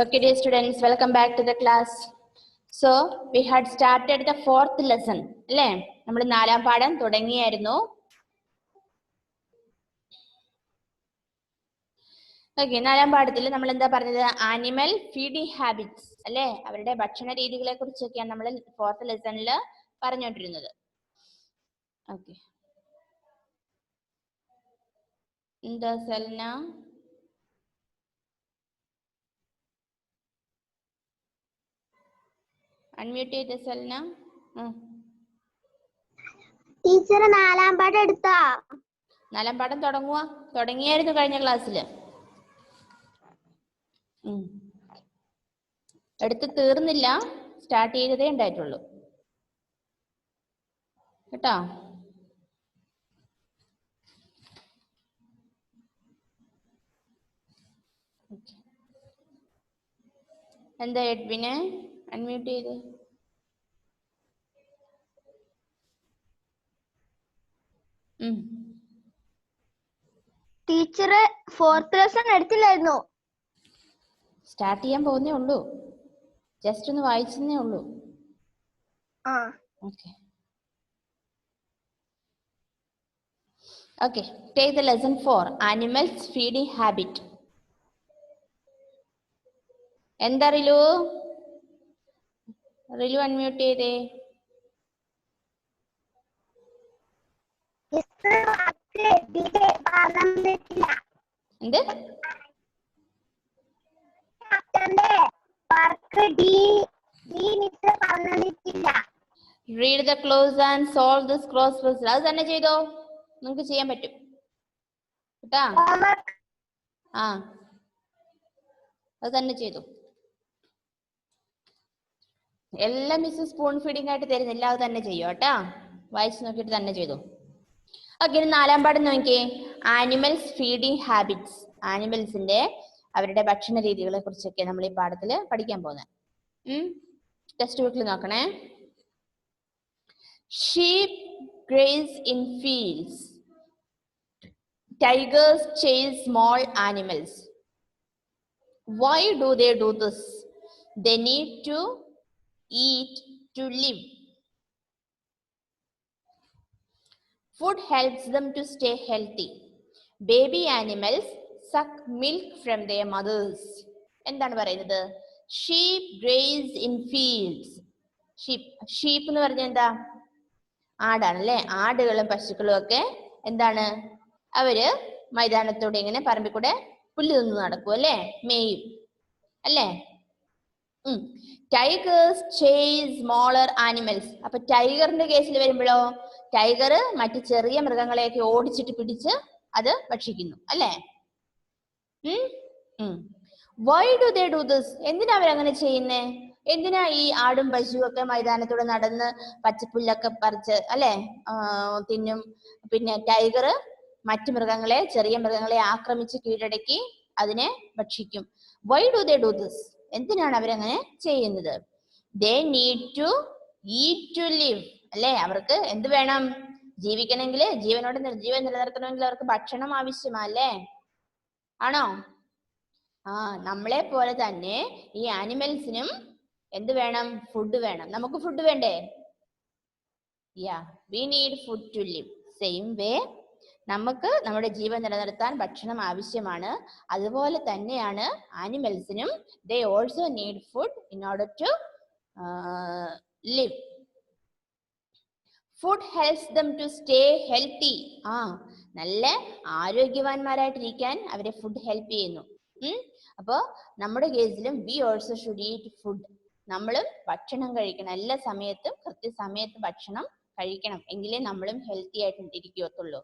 Okay, dear students, welcome back to the class. So, we had started the fourth lesson. അല്ലേ? നമ്മൾ നാലാം പാഠം തുടങ്ങിയായിരുന്നു. Okay, നാലാം പാഠത്തിൽ നമ്മൾ എന്താ പറഞ്ഞത്? ആനിമൽ ഫീഡിംഗ് ഹാബിറ്റ്സ് അല്ലേ? അവരുടെ ഭക്ഷണ രീതികളെ കുറിച്ചൊക്കെയാണ് നമ്മൾ ഫോർത്ത് ലെസണിൽ പറഞ്ഞുകൊണ്ടിരുന്നത്. ഓക്കെ, എന്താ സൽന? അൺമ്യൂട്ട് ചെയ്ത സൽന. ടീച്ചർ നാലാം പാഠം എടുത്താ? നാലാം പാഠം തുടങ്ങിയായിരുന്നു കഴിഞ്ഞ ക്ലാസ്സിൽ. എടുത്ത് തീർന്നില്ല, സ്റ്റാർട്ട് ചെയ്തതേ ഉണ്ടായിട്ടുള്ളൂ കേട്ടോ. എന്താ എഡ്വിനെ അൺമ്യൂട്ട് ചെയ്ത്? ടീച്ചർ ഫോർത്ത് ലെസൺ എടുത്തില്ലായിരുന്നു. സ്റ്റാർട്ട് ചെയ്യാൻ പോകുന്നേ ഉള്ളൂ, ജസ്റ്റ് ഒന്ന് വായിച്ചേ ഉള്ളൂ. Okay okay, take the lesson 4 animals feeding habit. എന്താ റിലു അൺമ്യൂട്ട് ചെയ്തേ? എന്ത്? Read the clues and solve this crosswords. അത് തന്നെ ചെയ്തോ, നിങ്ങൾക്ക് ചെയ്യാൻ പറ്റും കേട്ടാ. അത് തന്നെ ചെയ്തു. എല്ലാം മിസ് സ്പൂൺ ഫീഡിംഗ് ആയിട്ട് തരുന്നില്ല, അത് തന്നെ ചെയ്യോ കേട്ടാ. വായിച്ചു നോക്കിയിട്ട് തന്നെ ചെയ്തു. ഓക്കെ, നാലാം പാഠം നോക്കിയേ. Animals feeding habits. ആനിമൽസിന്റെ അവരുടെ ഭക്ഷണ രീതികളെ കുറിച്ചൊക്കെ നമ്മൾ ഈ പാഠത്തിൽ പഠിക്കാൻ പോകുന്നത്. ടെക്സ്റ്റ് ബുക്കിൽ നോക്കണേ. Sheep graze in fields. Tigers chase small animals. Why do they do this? They need to eat to live. Food helps them to stay healthy. Baby animals suck milk from their mothers. എന്താണ് പറയുന്നത്? Sheep graze in fields. Sheep എന്ന് പറഞ്ഞാൽ എന്താ? ആടാണല്ലേ. ആടുകളും പശുക്കളും ഒക്കെ എന്താണ്? അവര് മൈതാനത്തൂടെ ഇങ്ങനെ പറമ്പിൽ കൂടെ പുല്ല് തിന്ന് നടക്കും അല്ലേ, മേയും അല്ലേ. Tigers chase smaller animals. അപ്പൊ ടൈഗറിന്റെ കേസിൽ വരുമ്പോഴോ, ടൈഗർ മറ്റു ചെറിയ മൃഗങ്ങളെയൊക്കെ ഓടിച്ചിട്ട് പിടിച്ച് അത് ഭക്ഷിക്കുന്നു അല്ലേ. Y do they do this? എന്തിനാ അവരങ്ങനെ ചെയ്യുന്നേ? എന്തിനാ ഈ ആടും പശുവും ഒക്കെ മൈതാനത്തൂടെ നടന്ന് പച്ചപ്പുല്ലൊക്കെ പറിച്ച് അല്ലെ തിന്നും? പിന്നെ ടൈഗർ മറ്റു മൃഗങ്ങളെ, ചെറിയ മൃഗങ്ങളെ ആക്രമിച്ച് കീഴടക്കി അതിനെ ഭക്ഷിക്കും. Why do they do this? എന്തിനാണ് അവരങ്ങനെ ചെയ്യുന്നത്? They need to eat to live അല്ലെ. അവർക്ക് എന്ത് വേണം? ജീവിക്കണമെങ്കിൽ, ജീവൻ നിലനിർത്തണമെങ്കിൽ അവർക്ക് ഭക്ഷണം ആവശ്യമല്ലേ, ആണോ? നമ്മളെ പോലെ തന്നെ ഈ ആനിമൽസിനും എന്ത് വേണം? ഫുഡ് വേണം. നമുക്ക് ഫുഡ് വേണ്ടേ? We need food to live. Same way നമുക്ക് നമ്മുടെ ജീവൻ നിലനിർത്താൻ ഭക്ഷണം ആവശ്യമാണ്. അതുപോലെ തന്നെയാണ് ആനിമൽസിനും. They also need food in order to live. Food helps them to stay healthy. നല്ല ആരോഗ്യവാന്മാരായിട്ടിരിക്കാൻ അവരെ ഫുഡ് ഹെൽപ്പ് ചെയ്യുന്നു. അപ്പോ നമ്മുടെ കേസിലും we also should eat food. നമ്മളും ഭക്ഷണം കഴിക്കണം. എല്ലാ സമയത്തും കൃത്യസമയത്ത് ഭക്ഷണം കഴിക്കണം, എങ്കിലേ നമ്മളും ഹെൽത്തി ആയിട്ട് ഇരിക്കത്തുള്ളൂ.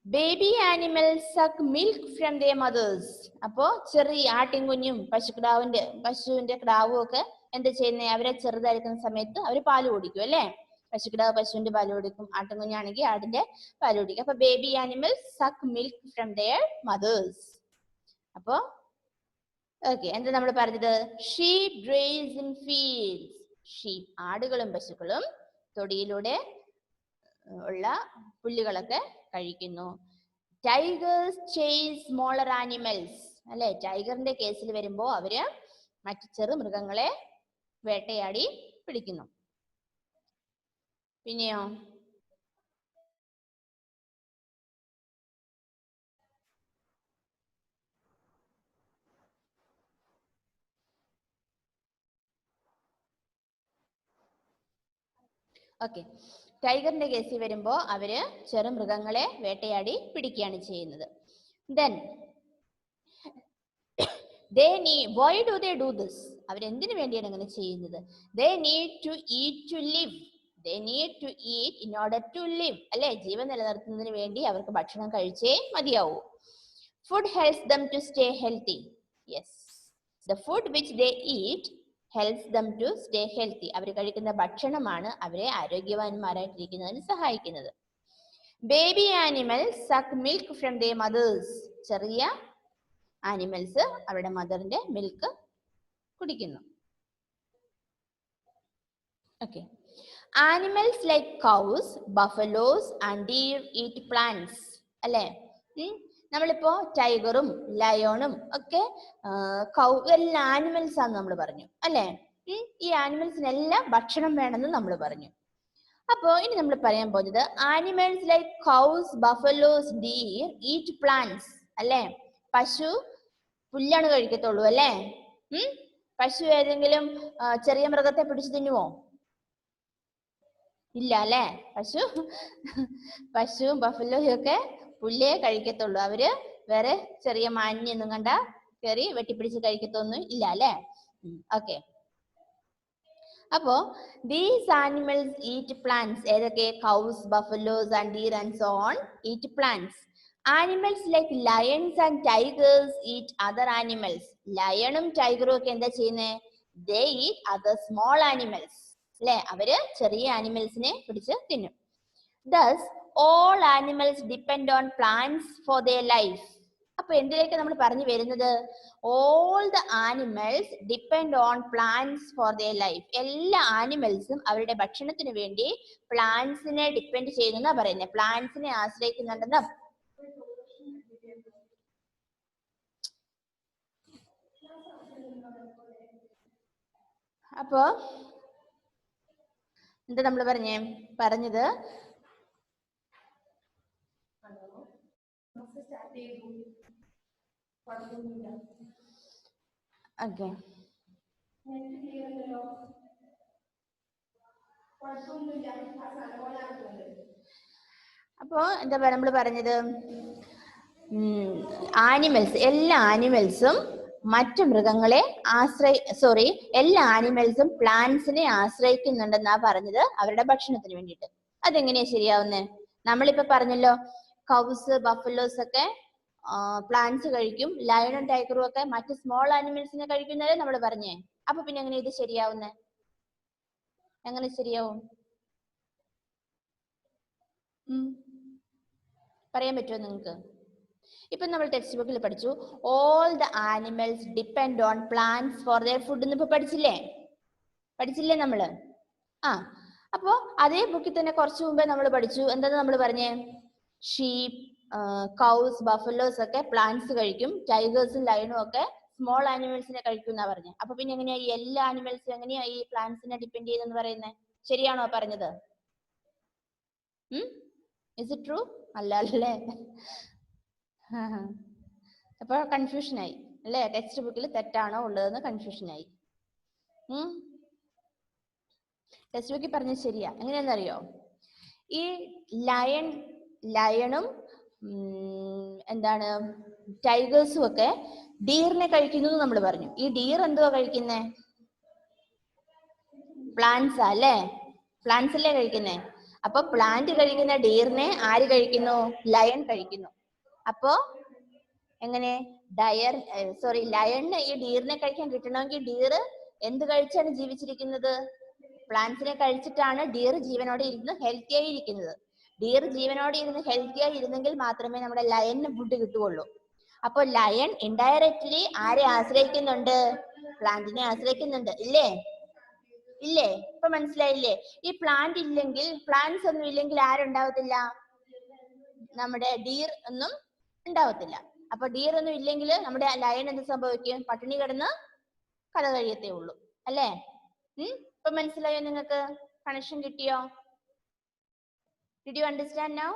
Baby animals suck milk from their mothers. അപ്പോ ചെറിയ ആട്ടിൻകുഞ്ഞും പശുവിന്റെ കിടാവും ഒക്കെ എന്താ ചെയ്യുന്നത്? അവരെ ചെറുതായിരിക്കുന്ന സമയത്ത് അവര് പാല് കുടിക്കും അല്ലേ. പശുക്കിടാവ് പശുവിന്റെ പാല് കുടിക്കും, ആട്ടിൻകുഞ്ഞാണെങ്കിൽ ആടിന്റെ പാല് കുടിക്കും. അപ്പൊ baby animals suck milk from their mothers. അപ്പോ ഓക്കെ, എന്താ നമ്മൾ പറഞ്ഞത്? Sheep graze in fields. Sheep ആടുകളും പശുക്കളും തൊടിയിലൂടെ ഉള്ള പുല്ലുകളൊക്കെ കഴിക്കുന്നു. ടൈഗേഴ്സ് ചേസ് സ്മോളർ ആനിമൽസ് അല്ലെ? ടൈഗറിന്റെ കേസിൽ വരുമ്പോ അവര് മറ്റു ചെറു മൃഗങ്ങളെ വേട്ടയാടി പിടിക്കുന്നു. പിന്നെയോ ഓക്കെ, ടൈഗറിന്റെ കേസിൽ വരുമ്പോ അവര് ചെറു മൃഗങ്ങളെ വേട്ടയാടി പിടിക്കുകയാണ് ചെയ്യുന്നത്. Then why do they do this? അവരെന്തിനു വേണ്ടിയാണ് അങ്ങനെ ചെയ്യുന്നത്? They need to eat to live. They need to eat in order to live. അല്ലെ? ജീവൻ നിലനിർത്തുന്നതിന് വേണ്ടി അവർക്ക് ഭക്ഷണം കഴിച്ചേ മതിയാവൂ. Food helps them to stay healthy. Yes, the food which they eat helps them to stay healthy. അവർ കഴിക്കുന്ന ഭക്ഷണമാണ് അവരെ ആരോഗ്യവാന്മാരായിട്ടിരിക്കുന്നതിന് സഹായിക്കുന്നത്. Baby animals suck milk from their mothers. ചെറിയ ആനിമൽസ് അവരുടെ മദറിന്റെ മിൽക്ക് കുടിക്കുന്നു. Okay, animals like cows, buffaloes and deer eat plants. അല്ലെ? നമ്മളിപ്പോ ടൈഗറും ലയോണും ഒക്കെ എല്ലാ ആനിമൽസ് ആണെന്ന് നമ്മൾ പറഞ്ഞു അല്ലെ? ഈ ആനിമൽസിനെല്ലാം ഭക്ഷണം വേണമെന്ന് നമ്മൾ പറഞ്ഞു. അപ്പോ ഇനി നമ്മൾ പറയാൻ പോകുന്നത് animals like cows, buffaloes, deer eat plants. അല്ലെ? പശു പുല്ലാണ് കഴിക്കത്തുള്ളൂ അല്ലെ? പശു ഏതെങ്കിലും ചെറിയ മൃഗത്തെ പിടിച്ചു തിന്നുവോ? ഇല്ല അല്ലെ? പശുവും ബഫലോയും ഒക്കെ പുല്ലേ കഴിക്കത്തുള്ളൂ. അവര് വേറെ ചെറിയ മാനിനെയൊന്നും കണ്ട കയറി വെട്ടിപ്പിടിച്ച് കഴിക്കത്തൊന്നും ഇല്ല അല്ലെ? ഓക്കെ, അപ്പോ ദീസ് ആനിമൽസ് ഈറ്റ് പ്ലാന്റ്സ്. ഏതൊക്കെ? Cows, buffaloes and deer and so on eat plants. Animals like lions and tigers eat other animals. ലയണും ടൈഗറും ഒക്കെ എന്താ ചെയ്യുന്നത്? They eat other small animals. അല്ലെ? അവര് ചെറിയ ആനിമൽസിനെ പിടിച്ച് തിന്നും. Thus all animals depend on plants for their life. അപ്പൊ എന്തിലേക്ക് നമ്മൾ പറഞ്ഞു വരുന്നത്? All the animals depend on plants for their life. എല്ലാ ആനിമൽസും അവരുടെ ഭക്ഷണത്തിന് വേണ്ടി പ്ലാന്റ്സിനെ ഡിപ്പെൻഡ് ചെയ്യുന്ന പറയുന്നത്. പ്ലാന്റ്സിനെ ആശ്രയിക്കുന്നുണ്ടെന്ന്. അപ്പോ എന്താ നമ്മൾ പറഞ്ഞത്? ഓക്കെ, അപ്പോ എന്താ നമ്മൾ പറഞ്ഞത്? ആനിമൽസ്, എല്ലാ ആനിമൽസും മറ്റു മൃഗങ്ങളെ എല്ലാ ആനിമൽസും പ്ലാന്റ്സിനെ ആശ്രയിക്കുന്നുണ്ടെന്നാ പറഞ്ഞത് അവരുടെ ഭക്ഷണത്തിന് വേണ്ടിയിട്ട്. അതെങ്ങനെയാ ശരിയാവുന്നേ? നമ്മളിപ്പോ പറഞ്ഞല്ലോ കൗസ്, ബഫലോസ് ഒക്കെ പ്ലാന്റ്സ് കഴിക്കും, ലയണും ടൈഗറും ഒക്കെ മറ്റു സ്മോൾ ആനിമൽസിനെ കഴിക്കുന്നതേ നമ്മൾ പറഞ്ഞേ. അപ്പൊ പിന്നെ എങ്ങനെ ഇത് ശരിയാവുന്നേ? എങ്ങനെ ശരിയാവും? പറയാൻ പറ്റുമോ നിങ്ങൾക്ക്? ഇപ്പൊ നമ്മൾ ടെക്സ്റ്റ് ബുക്കിൽ പഠിച്ചു all the animals depend on plants for their food എന്ന്. ഇപ്പൊ പഠിച്ചില്ലേ നമ്മള്? അപ്പോ അതേ ബുക്കിൽ തന്നെ കുറച്ചു മുമ്പേ നമ്മൾ പഠിച്ചു. എന്താ നമ്മൾ പറഞ്ഞേ? ഷീപ്പ്, കൗസ്, ബഫലോസ് ഒക്കെ പ്ലാന്റ്സ് കഴിക്കും, ടൈഗേഴ്സും ലയണും ഒക്കെ സ്മോൾ ആനിമൽസിനെ കഴിക്കും എന്നാ പറഞ്ഞത്. അപ്പൊ പിന്നെ എങ്ങനെയാ ഈ എല്ലാ ആനിമൽസും എങ്ങനെയാ ഈ പ്ലാന്റ്സിനെ ഡിപ്പെൻഡ് ചെയ്യുന്നെന്ന് പറയുന്നത്? ശരിയാണോ പറഞ്ഞത്? Is it true? അല്ലേ? അപ്പൊ കൺഫ്യൂഷനായി അല്ലേ? ടെക്സ്റ്റ് ബുക്കിൽ തെറ്റാണോ ഉള്ളതെന്ന് കൺഫ്യൂഷനായി. ടെക്സ്റ്റ് ബുക്കിൽ പറഞ്ഞത് ശരിയാ. എങ്ങനെയാണെന്നറിയോ? ഈ ലയണും എന്താണ് ടൈഗേഴ്സും ഒക്കെ ഡീറിനെ കഴിക്കുന്നു നമ്മൾ പറഞ്ഞു. ഈ ഡീർ എന്തുവാ കഴിക്കുന്നേ? പ്ലാന്റ്സ് അല്ലേ? പ്ലാന്റ്സ് അല്ലേ കഴിക്കുന്നേ? അപ്പൊ പ്ലാന്റ് കഴിക്കുന്ന ഡീറിനെ ആര് കഴിക്കുന്നു? ലയൺ കഴിക്കുന്നു. അപ്പോ എങ്ങനെ ലയണിന് ഈ ഡീറിനെ കഴിക്കാൻ കിട്ടണമെങ്കിൽ ഡീർ എന്ത് കഴിച്ചാണ് ജീവിച്ചിരിക്കുന്നത്? പ്ലാന്റ്സിനെ കഴിച്ചിട്ടാണ് ഡീർ ജീവനോടെ ഇരുന്ന് ഹെൽത്തി ആയി ഇരിക്കുന്നത്. ഡീർ ജീവനോടെ ഇരുന്ന് ഹെൽത്തി ആയി ഇരുന്നെങ്കിൽ മാത്രമേ നമ്മുടെ ലയണിന് ഫുഡ് കിട്ടുകയുള്ളൂ. അപ്പൊ ലയൺ ഇൻഡയറക്ട്ലി ആരെ ആശ്രയിക്കുന്നുണ്ട്? പ്ലാന്റിനെ ആശ്രയിക്കുന്നുണ്ട്. ഇല്ലേ? ഇപ്പൊ മനസ്സിലായില്ലേ? ഈ പ്ലാന്റ്സ് ഒന്നും ഇല്ലെങ്കിൽ ആരുണ്ടാവത്തില്ല? നമ്മുടെ ഡീർ ഒന്നും ഉണ്ടാവത്തില്ല. അപ്പൊ ഡിയർ ഒന്നും ഇല്ലെങ്കിൽ നമ്മുടെ ലയൺ എന്ത് സംഭവിക്കും? പട്ടിണി കിടന്ന് കഥ കഴിയത്തേ ഉള്ളൂ അല്ലേ? ഇപ്പൊ മനസ്സിലായോ നിങ്ങൾക്ക്? കണക്ഷൻ കിട്ടിയോ? Did you understand now?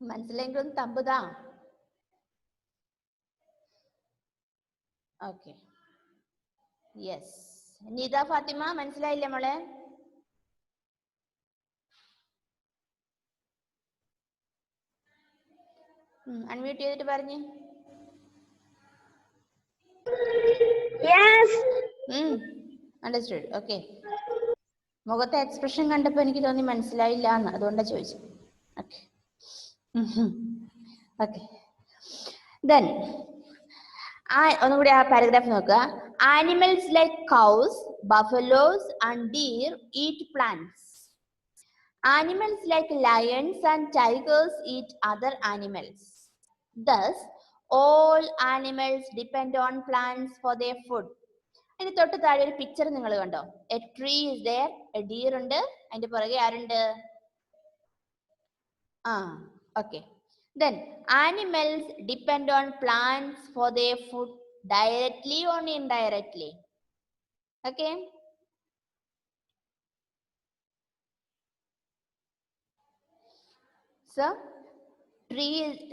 മനസ്സിലെങ്കിലും തമ്പുതാ. Okay, yes. നീത ഫാത്തിമ മനസ്സിലായില്ലേ മോളെ? അൺമ്യൂട്ട് ചെയ്തിട്ട് പറഞ്ഞു. അണ്ടർസ്റ്റുഡ്. ഓക്കെ. മുഖത്തെ എക്സ്പ്രഷൻ കണ്ടപ്പോ എനിക്ക് തോന്നി മനസ്സിലായില്ല എന്ന്, അതുകൊണ്ടാണ് ചോദിച്ചത്. Okay okay. ദെൻ ഒന്നുകൂടി ആ പാരഗ്രാഫ് നോക്കുക. Animals like cows, buffaloes and deer eat plants. Animals like lions and tigers eat other animals. Thus, all animals depend on plants for their food. അതിന് തൊട്ട് താഴെ ഒരു പിക്ചർ നിങ്ങൾ കണ്ടോ? A tree is there, A dear ഉണ്ട്, അതിന്റെ പുറകെ ആരുണ്ട്? Okay. Then animals depend on plants for their food directly or indirectly. Okay. So tree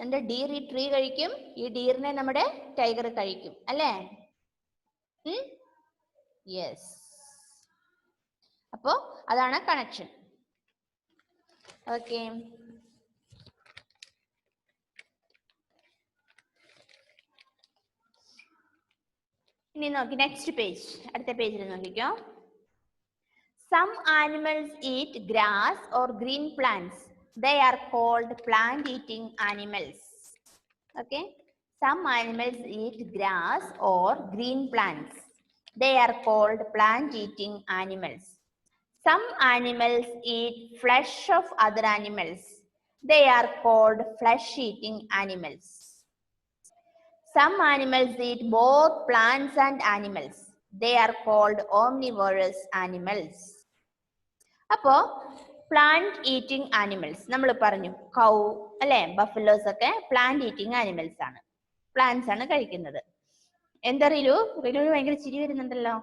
എന്റെ ഡീർ ഈ ട്രീ കഴിക്കും, ഈ ഡീറിനെ നമ്മുടെ ടൈഗർ കഴിക്കും അല്ലേ? യെസ്. അപ്പോ അതാണ് കണക്ഷൻ. ഓക്കെ. ഇനി നോക്കി നെക്സ്റ്റ് പേജ്, അടുത്ത പേജിൽ നോക്കിക്കോ. Some animals eat grass or green plants. They are called plant-eating animals. Okay. Some animals eat grass or green plants. They are called plant-eating animals. Some animals eat flesh of other animals. They are called flesh-eating animals. Some animals eat both plants and animals. They are called omnivorous animals. അപ്പോ plant eating animals നമ്മൾ പറഞ്ഞു, കൗ അല്ലെ, buffaloes ഒക്കെ plant eating animals ആണ്, plants ആണ് കഴിക്കുന്നത്. എന്താ റിലു ഭയങ്കര ചിരി വരുന്നുണ്ടല്ലോ.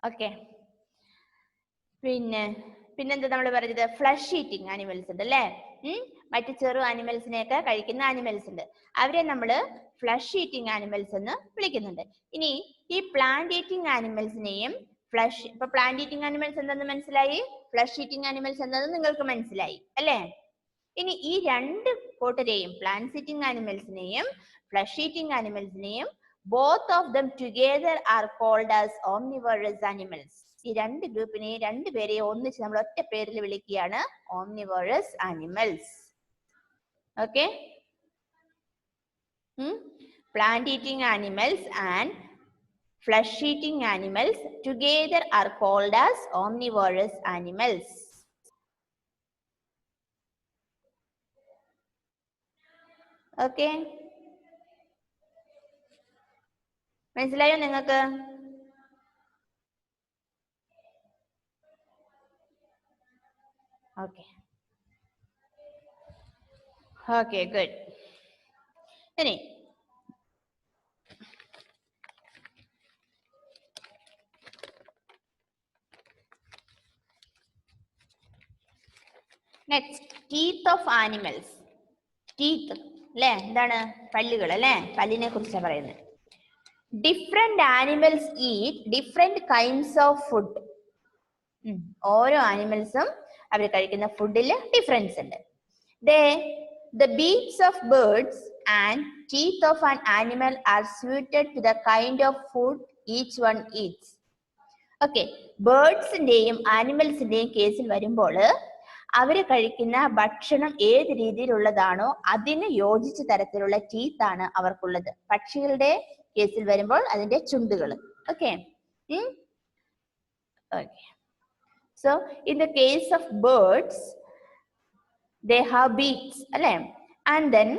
ഓക്കെ. പിന്നെന്താ നമ്മൾ പറഞ്ഞത്? ഫ്ലഷ് ഈറ്റിംഗ് ആനിമൽസ് ഉണ്ട് അല്ലേ? മറ്റു ചെറു ആനിമൽസിനെയൊക്കെ കഴിക്കുന്ന ആനിമൽസ് ഉണ്ട്, അവരെ നമ്മൾ ഫ്ലഷ് ഈറ്റിംഗ് ആനിമൽസ് എന്ന് വിളിക്കുന്നുണ്ട്. ഇനി ഈ പ്ലാന്റ് ഈറ്റിംഗ് ആനിമൽസിനെയും ഫ്ലഷ്, ഇപ്പൊ പ്ലാന്റ് ഈറ്റിംഗ് ആനിമൽസ് എന്താന്ന് മനസ്സിലായി, ഫ്ലഷ് ഈറ്റിംഗ് ആനിമൽസ് എന്താന്ന് നിങ്ങൾക്ക് മനസ്സിലായി അല്ലേ? ഇനി ഈ രണ്ട് കൂട്ടരെയും, പ്ലാന്റ് ഈറ്റിംഗ് ആനിമൽസിനെയും ഫ്ലഷ് ഈറ്റിംഗ് ആനിമൽസിനെയും both of them together are called as omnivorous animals. ഈ രണ്ട് ഗ്രൂപ്പിനെ, രണ്ടുപേരെയും ഒന്നിച്ച് നമ്മൾ ഒറ്റ പേരിൽ വിളിക്കുകയാണ് omnivorous animals. Okay. Plant eating animals and flesh eating animals together are called as omnivorous animals. Okay. മനസ്സിലായോ നിങ്ങൾക്ക്? Okay okay, good. ഇനി next, teeth of animals. Teeth അല്ലേ, എന്താണ്? പല്ലുകൾ അല്ലേ? പല്ലിനെ കുറിച്ചാണ് പറയുന്നത്. Different animals eat different kinds of food. ഓരോ ആനിമൽസും അവർ കഴിക്കുന്ന ഫുഡിൽ ഡിഫറൻസ് ഉണ്ട്. The beaks of birds and teeth of an animal are suited to the kind of food each one eats. Okay, ബേർഡ്സിന്റെയും ആനിമൽസിന്റെയും കേസിൽ വരുമ്പോൾ അവര് കഴിക്കുന്ന ഭക്ഷണം ഏത് രീതിയിലുള്ളതാണോ അതിന് യോജിച്ച തരത്തിലുള്ള ടീത്ത് ആണ് അവർക്കുള്ളത്. പക്ഷികളുടെ കേസിൽ വരുമ്പോൾ അതിന്റെ ചുണ്ടുകൾ. Okay. Okay. So in the case of birds, they have beaks, and then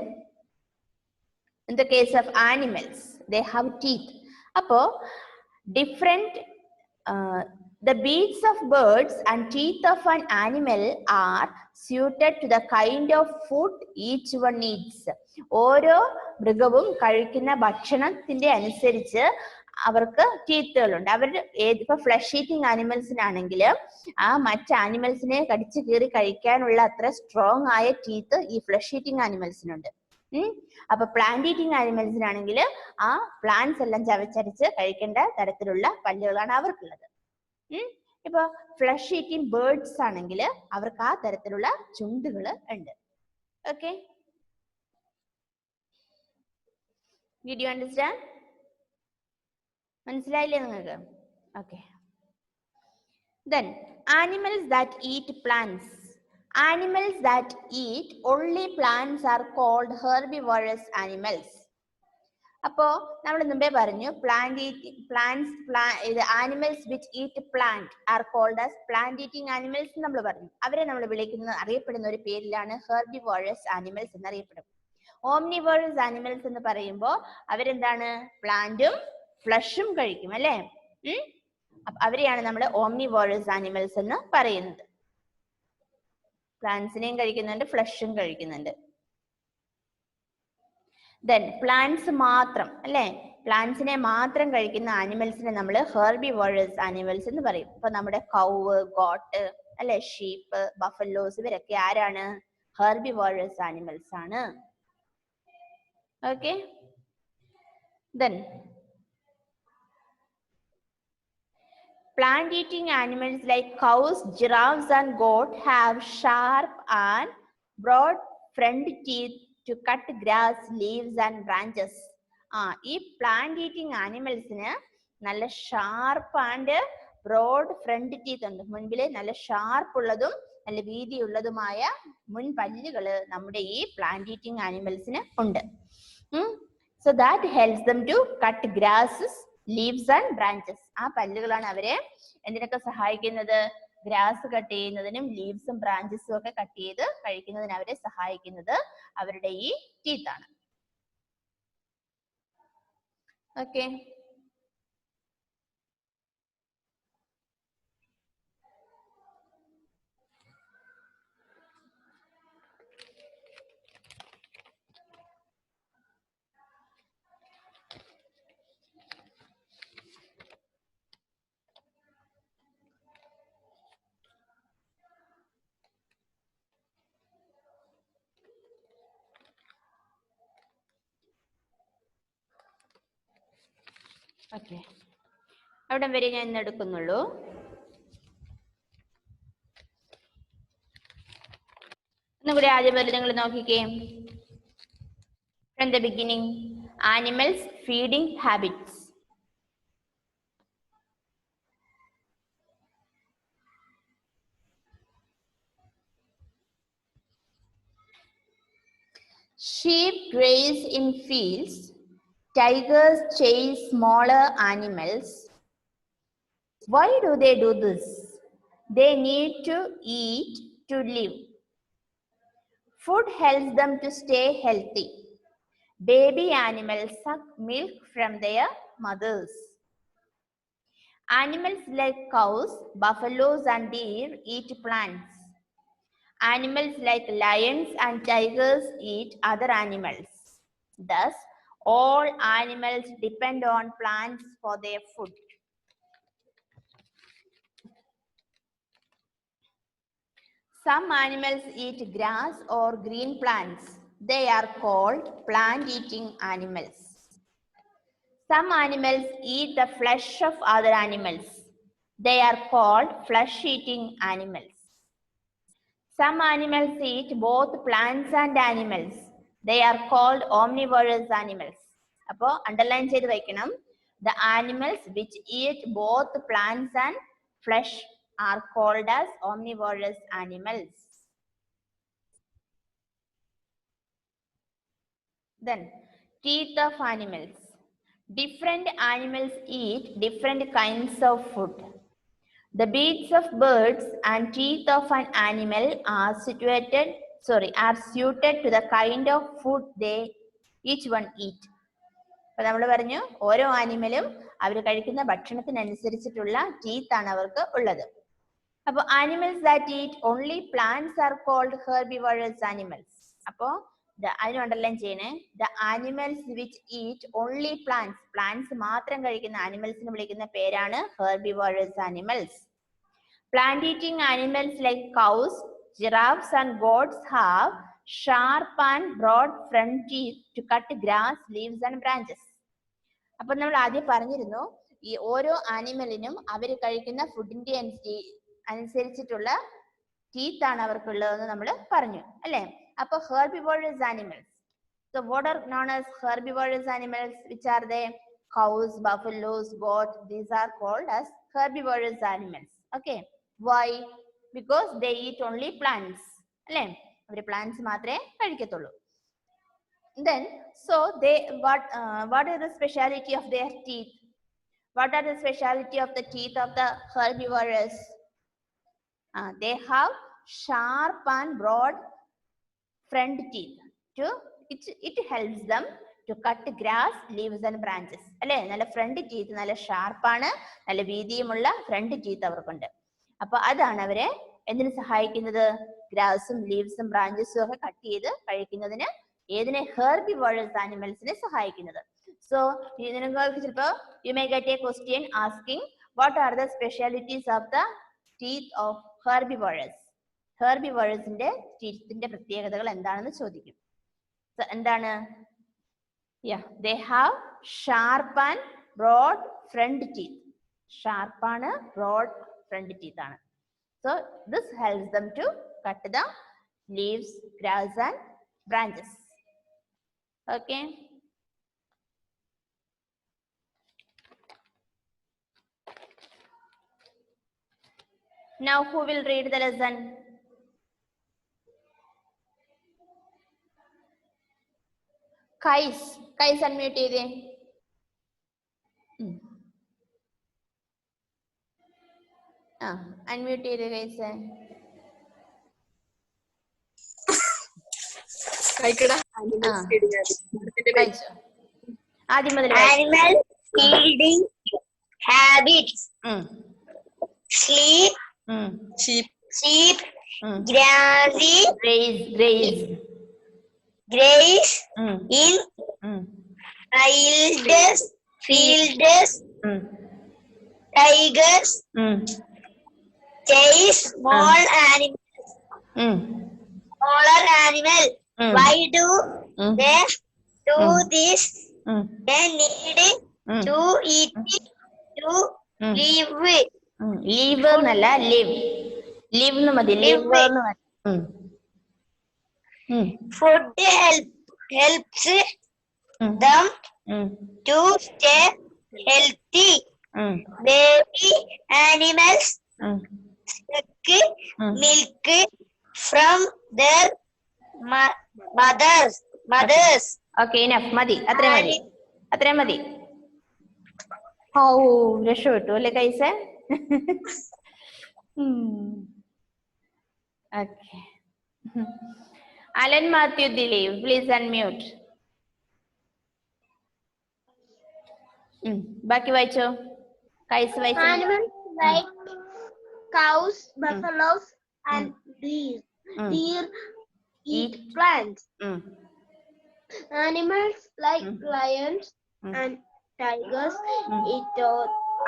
in the case of animals, they have teeth. Appo different The beaks of birds and teeth of an animal are suited to the kind of food each one eats. ഓരോ മൃഗവും കഴിക്കുന്ന ഭക്ഷണത്തിന്റെ അനുസരിച്ച് അവർക്ക് ടീത്തുകളുണ്ട്. അവർ ഇപ്പൊ flush eating ആനിമൽസിനാണെങ്കിൽ ആ മറ്റ് ആനിമൽസിനെ കടിച്ചു കീറി കഴിക്കാനുള്ള അത്ര സ്ട്രോങ് ആയ ടീത്ത് ഈ ഫ്ലഷ് ഈറ്റിംഗ് ആനിമൽസിനുണ്ട്. അപ്പൊ പ്ലാന്റ് ഈറ്റിംഗ് ആനിമൽസിനാണെങ്കിൽ ആ പ്ലാന്റ്സ് എല്ലാം ചവച്ചരച്ച് കഴിക്കേണ്ട തരത്തിലുള്ള പല്ലുകളാണ് അവർക്കുള്ളത്. ഇപ്പൊ ഫ്ലഷ് ഈറ്റിംഗ് ബേർഡ്സ് ആണെങ്കിൽ അവർക്ക് ആ തരത്തിലുള്ള ചുണ്ടുകൾ ഉണ്ട്. Okay, did you understand? മനസ്സിലായില്ലേ നിങ്ങൾക്ക്? Okay. Then animals that eat plants. Animals that eat only plants are called herbivorous animals. അപ്പോ നമ്മൾ മുമ്പേ പറഞ്ഞു animals which eat plant are called as plant eating animals നമ്മൾ പറഞ്ഞു. അവരെ നമ്മൾ അറിയപ്പെടുന്ന ഒരു പേരിലാണ് ഹെർബിവോറസ് ആനിമൽസ് എന്നറിയപ്പെടും. ഓംനിവോറസ് ആനിമൽസ് എന്ന് പറയുമ്പോൾ അവരെന്താണ്? പ്ലാന്റും ഫ്ലഷും കഴിക്കും അല്ലേ? അവരെയാണ് നമ്മൾ ഓംനിവോറസ് ആനിമൽസ് എന്ന് പറയുന്നത്. പ്ലാന്റ്സിനെയും കഴിക്കുന്നുണ്ട്, ഫ്ലഷും കഴിക്കുന്നുണ്ട്. ദെൻ പ്ലാന്റ്സ് മാത്രം അല്ലെ, പ്ലാന്റ്സിനെ മാത്രം കഴിക്കുന്ന ആനിമൽസിനെ നമ്മൾ ഹെർബിവോറസ് ആനിമൽസ് എന്ന് പറയും. ഇപ്പൊ നമ്മുടെ കൗവ്, ഗോട്ട് അല്ലെ, ഷീപ്പ്, ബഫലോസ് ഇവരൊക്കെ ആരാണ്? ഹെർബിവോറസ് ആനിമൽസ് ആണ്. Okay. Then plant eating animals like cows, giraffes and goat have sharp and broad front teeth to cut grass, leaves and branches. ഈ പ്ലാന്റ് ഈറ്റിംഗ് ആനിമൽസിന് നല്ല sharp and broad front teeth ഉണ്ട്. മുൻപില് നല്ല sharp ഉള്ളതും നല്ല വീതിയുള്ളതുമായ മുൻ പല്ലുകള് നമ്മുടെ ഈ പ്ലാന്റ് ഈറ്റിംഗ് ആനിമൽസിന് ഉണ്ട്. So that helps them to cut grasses, leaves and branches. ആ പല്ലുകളാണ് അവരെ എന്തിനൊക്കെ സഹായിക്കുന്നത്? ഗ്രാസ് കട്ട് ചെയ്യുന്നതിനും ലീവ്സും ബ്രാഞ്ചസും ഒക്കെ കട്ട് ചെയ്ത് കഴിക്കുന്നതിന് അവരെ സഹായിക്കുന്നത് അവരുടെ ഈ ടീത്താണ്. ഓക്കെ. ഓക്കെ, അവിടെ വരെ ഞാൻ ഇന്ന് എടുക്കുന്നുള്ളൂ. ഒന്നുകൂടി ആദ്യം വരെ നിങ്ങൾ നോക്കിക്കേ. From the beginning, animals feeding habits. Sheep graze in fields. Tigers chase smaller animals. Why do they do this? They need to eat to live. Food helps them to stay healthy. Baby animals suck milk from their mothers. Animals like cows, buffaloes, and deer eat plants. Animals like lions and tigers eat other animals. Thus, all animals depend on plants for their food. Some animals eat grass or green plants. They are called plant-eating animals. Some animals eat the flesh of other animals. They are called flesh-eating animals. Some animals eat both plants and animals. They are called omnivorous animals. Appo underline ചെയ്തു വെക്കണം. The animals which eat both plants and flesh are called as omnivorous animals. Then teeth of animals. Different animals eat different kinds of food. The beaks of birds and teeth of an animal are suited to the kind of food they each one eat. അപ്പോൾ നമ്മൾ പറഞ്ഞു ഓരോ ആനിമലും അവർ കഴിക്കുന്ന ഭക്ഷണത്തിനനുസരിച്ചിട്ടുള്ള teeth ആണ് അവർക്ക് ഉള്ളത്. അപ്പൊ animals that eat only plants are called herbivorous animals. അപ്പോ അതിന് അണ്ടർലൈൻ ചെയ്യണേ. The animals which eat only plants, plants മാത്രം കഴിക്കുന്ന ആനിമൽസിനെ വിളിക്കുന്ന പേരാണ് herbivorous animals. Plant eating animals like cows, giraffes and goats have sharp and broad front teeth to cut grass, leaves and branches. അപ്പോൾ നമ്മൾ ആദ്യം പറഞ്ഞിരുന്നു ഈ ഓരോ ആനിമലിനും അവർ കഴിക്കുന്ന ഫുഡിന്റെ അനുസരിച്ചിട്ടുള്ള ടീത്ത് ആണ് അവർക്കുള്ളതെന്ന് നമ്മൾ പറഞ്ഞു അല്ലേ. അപ്പൊ herbivorous animals, so what are known as herbivorous animals? Which are they? Cows, buffaloes, goats, these are called as herbivorous animals. Okay, why? Because they eat only plants അല്ലേ, അവർ പ്ലാന്റ്സ് മാത്രമേ കഴിക്കത്തുള്ളൂ. Then so they what is the speciality of their teeth? What are the speciality of the teeth of the herbivores? They have sharp and broad front teeth. It helps them to cut grass, leaves and branches. അല്ലേ, നല്ല front teeth നല്ല ഷാർപ്പാണ്, നല്ല വീതിയുമുള്ള front teeth അവർക്കുണ്ട്. അപ്പൊ അതാണ് അവരെ എന്തിനു സഹായിക്കുന്നത്? ഗ്രാസും ലീവ്സും ബ്രാഞ്ചസും ഒക്കെ കട്ട് ചെയ്ത് കഴിക്കുന്നതിന് ഏതിനെ? ഹെർബിവോറസ് ആനിമൽസിനെ സഹായിക്കുന്നത്. സോ നിങ്ങൾക്ക് ചിലപ്പോ you may get a question asking what are the specialities of the teeth of herbivores. ഹെർബിവോറസിന്റെ ടീത്തിന്റെ പ്രത്യേകതകൾ എന്താണെന്ന് ചോദിക്കും. എന്താണ്? They have sharp and broad front teeth. Sharp ആണ്, broad front teeth ആണ്. So this helps them to cut the leaves, grass and branches. Okay. Now who will read the lesson? Kais unmute ചെയ്തേ. Unmute ചെയ്തേ കൈസ്. ആദ്യം മുതൽ. Animal feeding habits. Sleep. Sheep. Grassy. Graze in fields. Tigers chase smaller animal. Why do they do this? They need to eat to live. Live എന്നല്ല, live. Live എന്ന് മതി. Live എന്ന് മതി. Food helps them to stay healthy. Baby animals suck milk from their mothers. Okay, enough. മതി, അത്രയും മതി. ഓ, രക്ഷപ്പെട്ടു അല്ലേ കൈസേ? Okay. Alan Matthew Dileep, please unmute. ബാക്കി വായിച്ചോ. കൈസ് വായിച്ചോ. Animals like cows, buffaloes, and deer. Deer eat plants. Animals like lions and tigers eat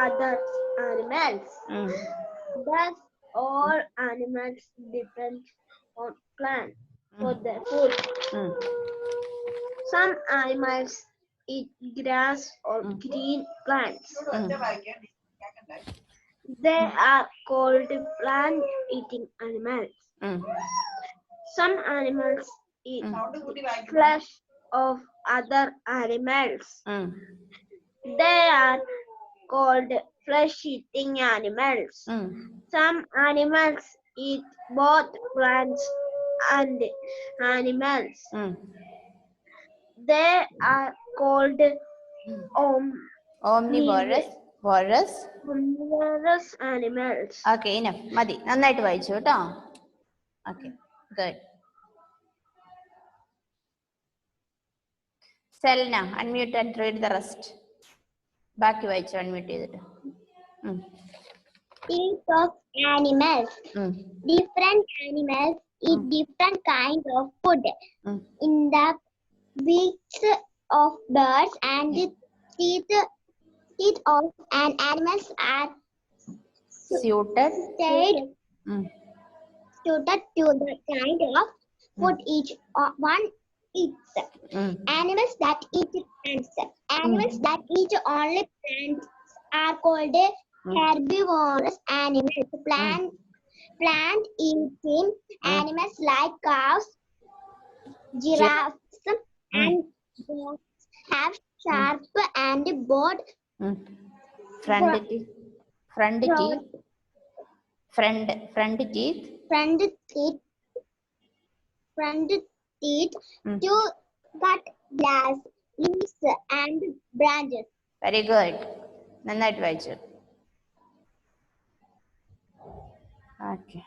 other animals. Thus, all animals depend on plants for their food. Some animals eat grass or green plants. They are called plant-eating animals. Some animals eat flesh of other animals. They are called flesh-eating animals. Some animals eat both plants and animals. They are called omnivorous animals. Okay, enough. മതി, നന്നായിട്ട് വായിച്ചു കേട്ടോ. Okay, good. Selna, unmute and read the rest. ബാക്കി വായിച്ചു unmute ചെയ്തിട്ട്. Eat of animals. Different animals eat different kinds of food. In the beaks of birds and the teeth of animals are suited to the kind of food each one eats. Animals that eat plants. Animals that eat only plants are called herbivorous animals. Plant eating animals like cows, giraffes, and goats have sharp and broad front teeth to cut grass, leaves, and branches. Very good. നന്നായിട്ട് വായിച്ചു. Okay,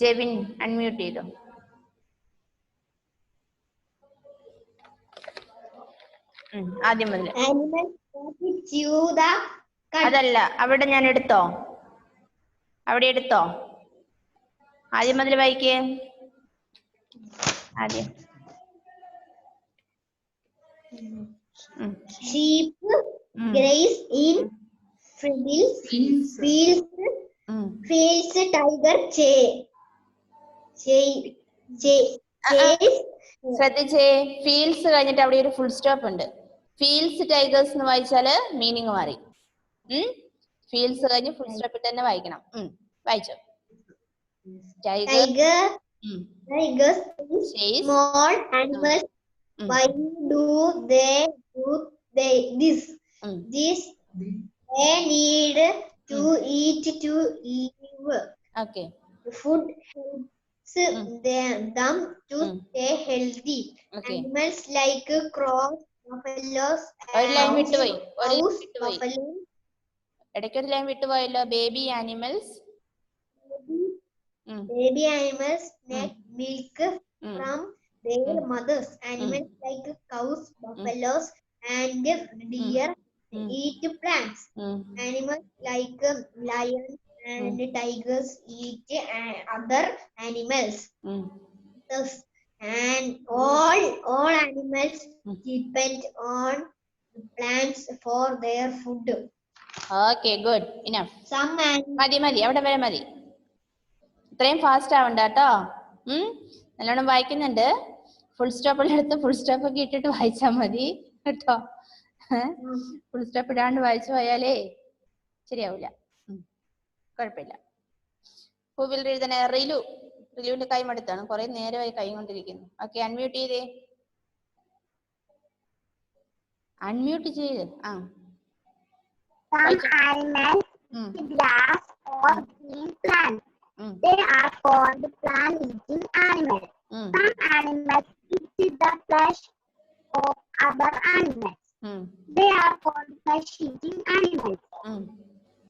Jevin unmute ചെയ്തോ. ആദ്യം മുതൽ. അതല്ല, അവിടെ ഞാൻ എടുത്തോ, അവിടെ എടുത്തോ. ആദ്യം മുതൽ വായിക്കേ. ആദ്യം sheep graze in fields. Tiger ശ്രദ്ധിച്ചേ, ഫീൽഡ്സ് കഴിഞ്ഞിട്ട് അവിടെ ഒരു ഫുൾ സ്റ്റോപ്പ് ഉണ്ട്. ഫീൽഡ്സ് ടൈഗേഴ്സ് എന്ന് വായിച്ചാല് മീനിങ് മാറി. ഫീൽഡ്സ് കഴിഞ്ഞ് ഫുൾ സ്റ്റോപ്പിൽ തന്നെ വായിക്കണം. വായിച്ചോ. Tigers small animals. Why do they do this? They need to eat to live. Okay. Food helps them to stay healthy. Okay. Animals like crows, buffaloes, ഇടയ്ക്കൊരു line വിട്ടുപോയല്ലോ. Baby animals make milk from their mothers. Animals like cows, buffaloes, and deer eat plants. Animals like lions and tigers eat other animals. Thus, and all animals depend on plants for their food. Okay, good. Enough. മതി അവിടെ വരെ മതി. ഇത്രയും fast ആവണ്ട കേട്ടോ. നല്ലോണം വായിക്കുന്നുണ്ട്. Full സ്റ്റോപ്പിലെടുത്ത് full stop ഒക്കെ ഇട്ടിട്ട് വായിച്ചാൽ മതി കേട്ടോ. ഫുൾ സ്റ്റോപ്പ് ഇടാണ്ട് വായിച്ചു പോയാലേ ശരിയാവില്ല. കുഴപ്പമില്ല. പൂവിൽ എഴുതണേ. റിലുവിന്റെ കൈ മടുത്താണ്, കുറെ നേരമായി കൈ കൊണ്ടിരിക്കുന്നു. ഓക്കെ, അൺമ്യൂട്ട് ചെയ്തേ. അൺമ്യൂട്ട് ചെയ്ത്. Some animals eat grass or green plants. They are called plant-eating animals. Some animals eat the flesh of other animals. They are called flesh-eating animals.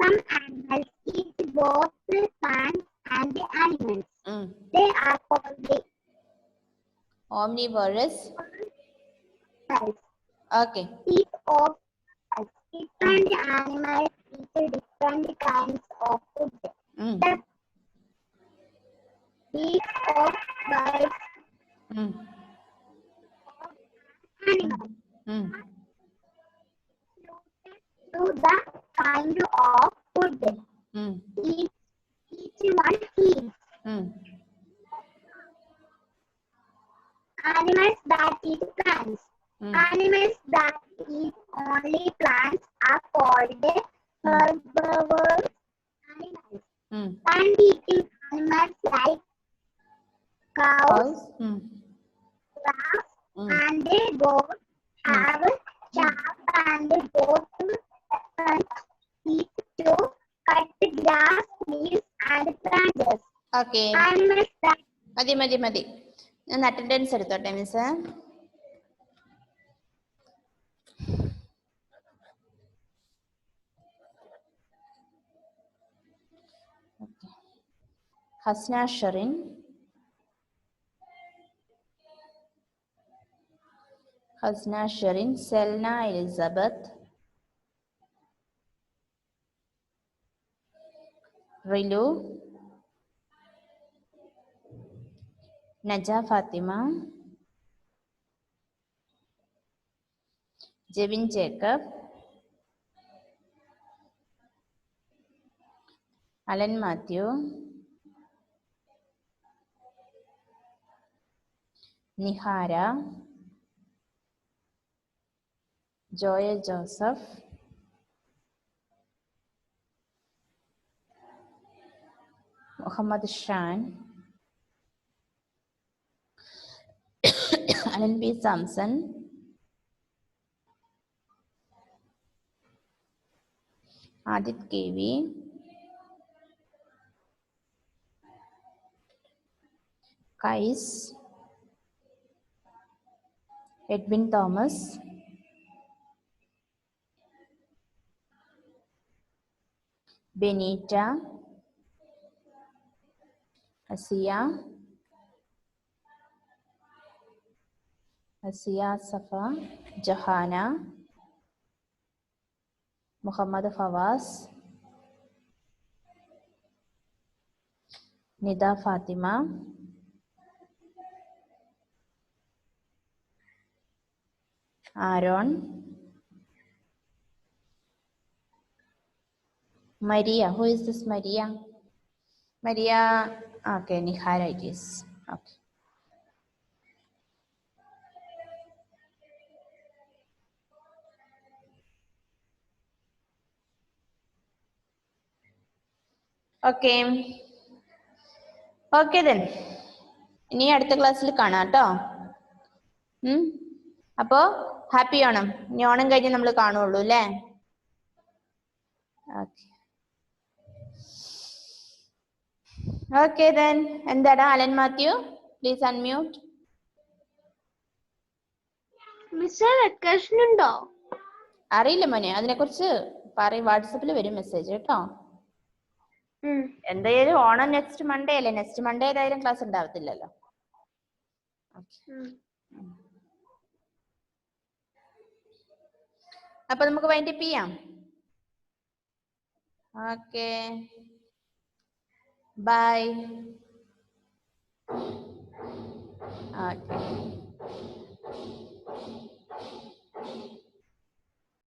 Some animals eat both plants and animals. They are called omnivorous. Okay. Eat of different animals eat different kinds of food. The beaks of birds animals to the kind of food each one eats. Animals that eat plants. Animals that eat only plants are called herbivorous animals. Plant-eating animals like cows, grass, and goats have sharp and both teeth to cut grass, leaves, and branches. Okay. Animals that മതി. ഞാൻ attendance എടുത്തോട്ടെ miss. Hasna Sherin, Selna Elizabeth, Rilu, Naja Fathima, Jevin Jacob, Alan Mathew, Nihara, Joya Joseph, Muhammad Shan, Alan P Samson, Adith K V, Kais, Edwin Thomas, Benita, Asiya, Safa, Jahana, Muhammad Fawaz, Nida Fathima, Aaron, Maria. Who is this Maria? Maria, okay, Nihara it is. Okay. Okay. Okay then. ഇനി അടുത്ത ക്ലാസ്സിൽ കാണാം കേട്ടോ. അപ്പോ happy Onam. ഇനി ഓണം കഴിഞ്ഞ് നമ്മൾ കാണുള്ളൂ അല്ലേ? ഓക്കെ. Okay then. എന്താടാ അലൻ മാത്യു? Please unmute. മിസ്സേ വെക്കേഷൻ ഉണ്ടോ? അറിയില്ല മോനെ, അതിനെക്കുറിച്ച് പറയും. വാട്സപ്പിൽ വരും മെസ്സേജ് കേട്ടോ. എന്തായാലും ഓണം നെക്സ്റ്റ് മൺഡേ അല്ലേ? നെക്സ്റ്റ് മൺഡേ ഏതായാലും ക്ലാസ് ഉണ്ടാവത്തില്ലല്ലോ. അപ്പൊ നമുക്ക് വൈൻഡപ്പ് ചെയ്യാം. Okay, bye. ഓക്കെ.